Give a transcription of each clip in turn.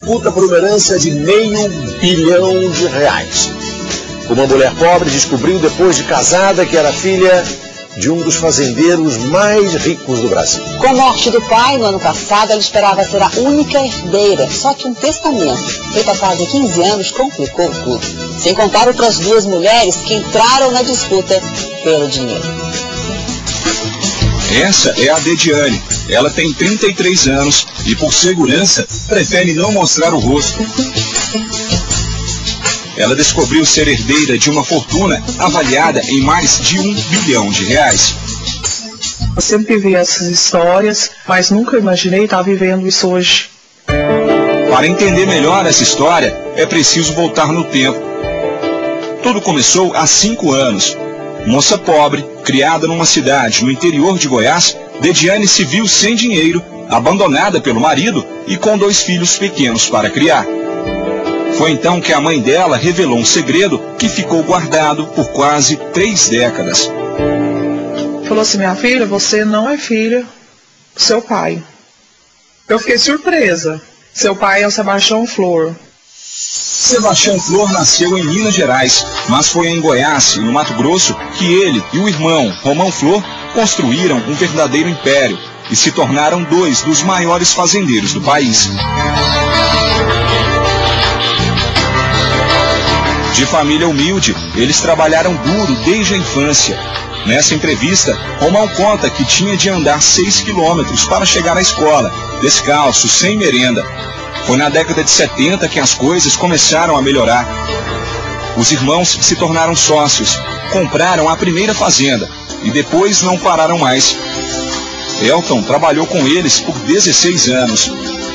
Disputa por uma herança de R$500 milhão. Uma mulher pobre descobriu depois de casada que era filha de um dos fazendeiros mais ricos do Brasil. Com a morte do pai no ano passado, ela esperava ser a única herdeira, só que um testamento feito há quase 15 anos complicou tudo. Sem contar outras duas mulheres que entraram na disputa pelo dinheiro. Essa é a Dediane. Ela tem 33 anos e, por segurança, prefere não mostrar o rosto. Ela descobriu ser herdeira de uma fortuna avaliada em mais de R$1 bilhão. Eu sempre vi essas histórias, mas nunca imaginei estar vivendo isso hoje. Para entender melhor essa história, é preciso voltar no tempo. Tudo começou há 5 anos. Moça pobre, criada numa cidade no interior de Goiás, Dediane se viu sem dinheiro, abandonada pelo marido e com 2 filhos pequenos para criar. Foi então que a mãe dela revelou um segredo que ficou guardado por quase 3 décadas. Falou assim: minha filha, você não é filha do seu pai. Eu fiquei surpresa. Seu pai é o Sebastião Flor. Sebastião Flor nasceu em Minas Gerais, mas foi em Goiás, no Mato Grosso, que ele e o irmão, Romão Flor, construíram um verdadeiro império e se tornaram 2 dos maiores fazendeiros do país. De família humilde, eles trabalharam duro desde a infância. Nessa entrevista, Romão conta que tinha de andar 6 quilômetros para chegar à escola, descalço, sem merenda. Foi na década de 70 que as coisas começaram a melhorar. Os irmãos se tornaram sócios, compraram a primeira fazenda e depois não pararam mais. Elton trabalhou com eles por 16 anos.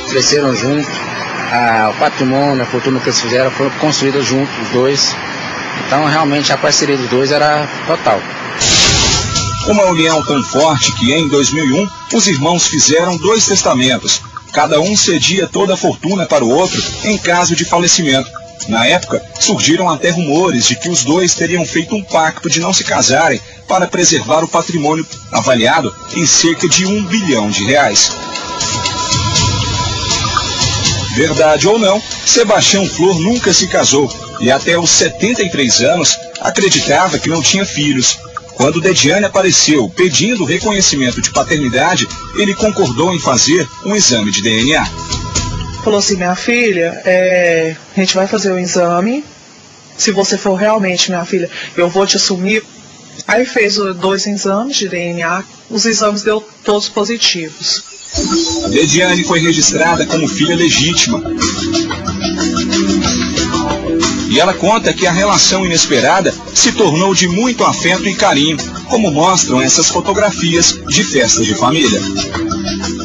Cresceram juntos, o patrimônio, a fortuna que eles fizeram foi construída juntos, os 2. Então realmente a parceria dos 2 era total. Uma união tão forte que em 2001 os irmãos fizeram 2 testamentos. Cada um cedia toda a fortuna para o outro em caso de falecimento. Na época, surgiram até rumores de que os 2 teriam feito um pacto de não se casarem para preservar o patrimônio avaliado em cerca de R$1 bilhão. Verdade ou não, Sebastião Flor nunca se casou e até os 73 anos acreditava que não tinha filhos. Quando Dediane apareceu pedindo reconhecimento de paternidade, ele concordou em fazer um exame de DNA. Falou assim: minha filha, a gente vai fazer o exame. Se você for realmente minha filha, eu vou te assumir. Aí fez 2 exames de DNA, os exames deu todos positivos. A Dediane foi registrada como filha legítima. E ela conta que a relação inesperada se tornou de muito afeto e carinho, como mostram essas fotografias de festas de família.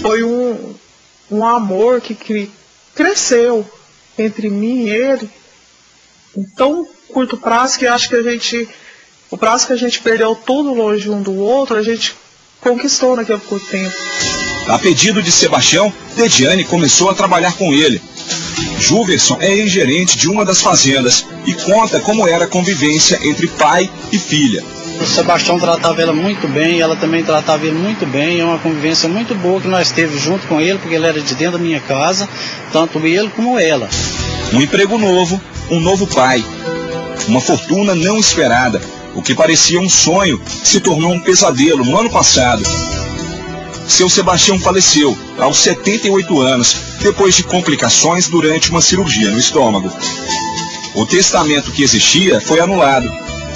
Foi um amor que cresceu entre mim e ele em tão curto prazo que acho que o prazo que a gente perdeu tudo longe um do outro, a gente conquistou naquele curto tempo. A pedido de Sebastião, Dediane começou a trabalhar com ele. Juverson é ex-gerente de uma das fazendas e conta como era a convivência entre pai e filha. O Sebastião tratava ela muito bem, ela também tratava ele muito bem. É uma convivência muito boa que nós teve junto com ele, porque ele era de dentro da minha casa, tanto ele como ela. Um emprego novo, um novo pai, uma fortuna não esperada. O que parecia um sonho se tornou um pesadelo no ano passado. Seu Sebastião faleceu aos 78 anos, depois de complicações durante uma cirurgia no estômago. O testamento que existia foi anulado.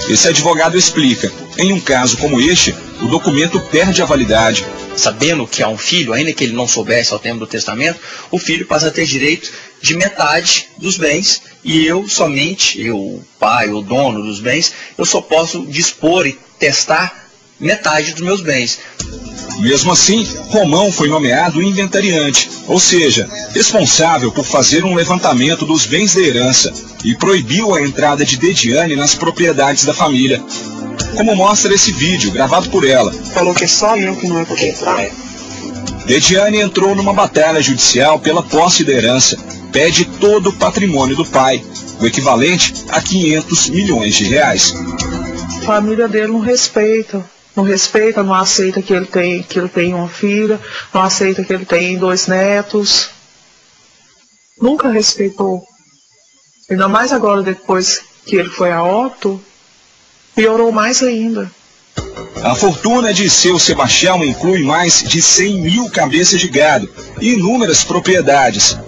Esse advogado explica: em um caso como este, o documento perde a validade. Sabendo que há um filho, ainda que ele não soubesse ao tempo do testamento, o filho passa a ter direito de metade dos bens e eu, o pai, o dono dos bens, eu só posso dispor e testar metade dos meus bens. Mesmo assim, Romão foi nomeado inventariante, ou seja, responsável por fazer um levantamento dos bens da herança e proibiu a entrada de Dediane nas propriedades da família. Como mostra esse vídeo gravado por ela. Falou que é só eu que não ia poder entrar. Dediane entrou numa batalha judicial pela posse da herança. Pede todo o patrimônio do pai, o equivalente a R$500 milhões. A família dele não respeita, não aceita que ele tem uma filha, não aceita que ele tem 2 netos. nunca respeitou. Ainda mais agora, depois que ele foi a óbito, piorou mais ainda. A fortuna de seu Sebastião inclui mais de 100 mil cabeças de gado e inúmeras propriedades.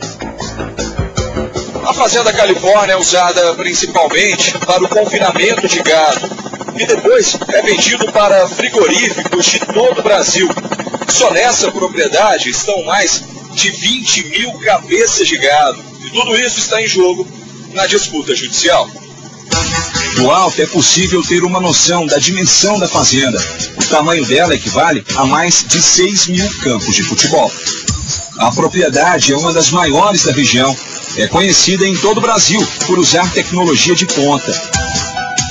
A Fazenda Califórnia é usada principalmente para o confinamento de gado e depois é vendido para frigoríficos de todo o Brasil. Só nessa propriedade estão mais de 20 mil cabeças de gado e tudo isso está em jogo na disputa judicial. Do alto é possível ter uma noção da dimensão da fazenda. O tamanho dela equivale a mais de 6 mil campos de futebol. A propriedade é uma das maiores da região. É conhecida em todo o Brasil por usar tecnologia de ponta.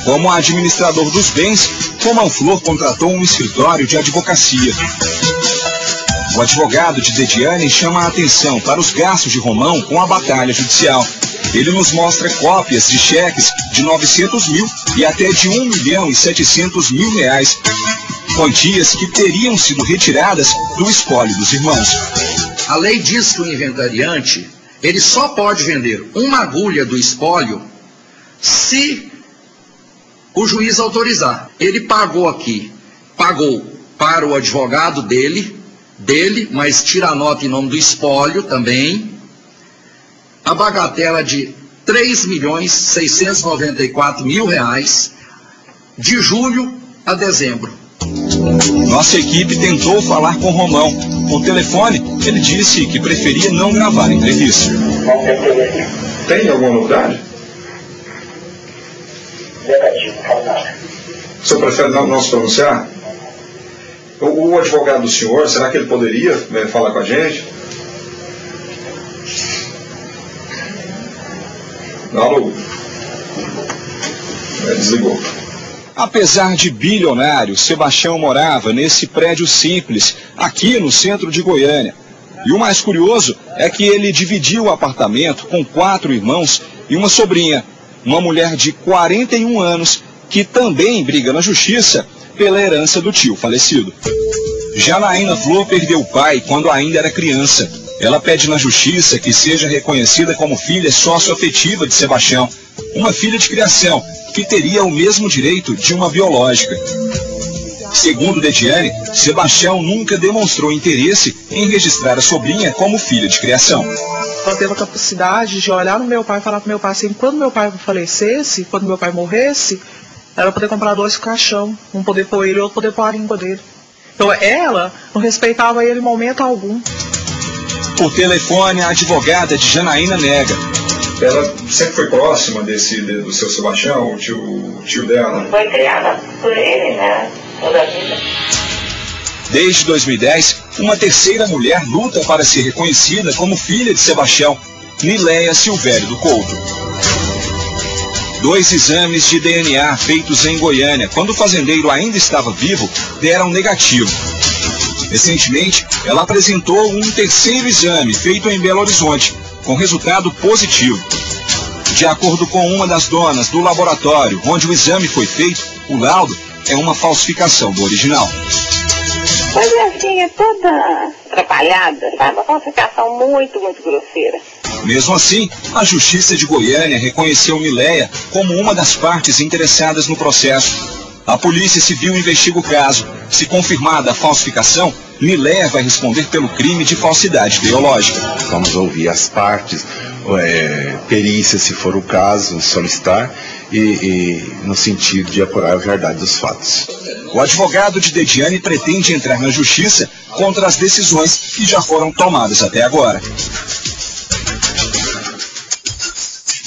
Como administrador dos bens, Romão Flor contratou um escritório de advocacia. O advogado de Dediane chama a atenção para os gastos de Romão com a batalha judicial. Ele nos mostra cópias de cheques de 900 mil e até de R$1.700.000, quantias que teriam sido retiradas do espólio dos irmãos. A lei diz que o inventariante, ele só pode vender uma agulha do espólio se o juiz autorizar. Ele pagou para o advogado dele, mas tira a nota em nome do espólio também, a bagatela de R$3.694.000 de julho a dezembro. Nossa equipe tentou falar com Romão. Por telefone, ele disse que preferia não gravar a entrevista. Tem alguma novidade? Negativo, não fala nada. O senhor prefere não se pronunciar? O advogado do senhor, será que ele poderia falar com a gente? Alô? Desligou. Apesar de bilionário, Sebastião morava nesse prédio simples, aqui no centro de Goiânia. E o mais curioso é que ele dividiu o apartamento com 4 irmãos e uma sobrinha, uma mulher de 41 anos, que também briga na justiça pela herança do tio falecido. Janaína Flor perdeu o pai quando ainda era criança. Ela pede na justiça que seja reconhecida como filha sócio-afetiva de Sebastião, uma filha de criação, que teria o mesmo direito de uma biológica. Segundo Dediane, Sebastião nunca demonstrou interesse em registrar a sobrinha como filha de criação. Ela teve a capacidade de olhar no meu pai e falar para meu pai assim, quando meu pai falecesse, quando meu pai morresse, ela poder comprar 2 caixão, um poder pôr ele e outro poder pôr a língua dele. Então ela não respeitava ele em momento algum. Por telefone, a advogada de Janaína nega. Ela sempre foi próxima do seu Sebastião, o tio dela? Foi criada por ele, né? Toda a vida. Desde 2010, uma terceira mulher luta para ser reconhecida como filha de Sebastião, Nileia Silvério do Couto. 2 exames de DNA feitos em Goiânia, quando o fazendeiro ainda estava vivo, deram negativo. Recentemente, ela apresentou um 3º exame feito em Belo Horizonte, com resultado positivo. De acordo com uma das donas do laboratório onde o exame foi feito, o laudo é uma falsificação do original. Mas assim, é toda atrapalhada, sabe? Uma falsificação muito grosseira. Mesmo assim, a Justiça de Goiânia reconheceu Nileia como uma das partes interessadas no processo. A Polícia Civil investiga o caso. Se confirmada a falsificação, Nileia vai responder pelo crime de falsidade biológica. Vamos ouvir as partes, perícia, se for o caso, solicitar, e no sentido de apurar a verdade dos fatos. O advogado de Dediane pretende entrar na justiça contra as decisões que já foram tomadas até agora.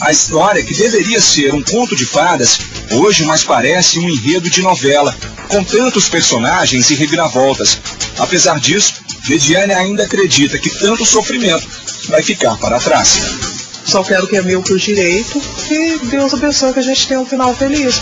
A história, que deveria ser um conto de fadas, hoje mais parece um enredo de novela, com tantos personagens e reviravoltas. Apesar disso, Dediane ainda acredita que tanto sofrimento vai ficar para trás. Só quero que é meu por direito e Deus abençoe que a gente tenha um final feliz.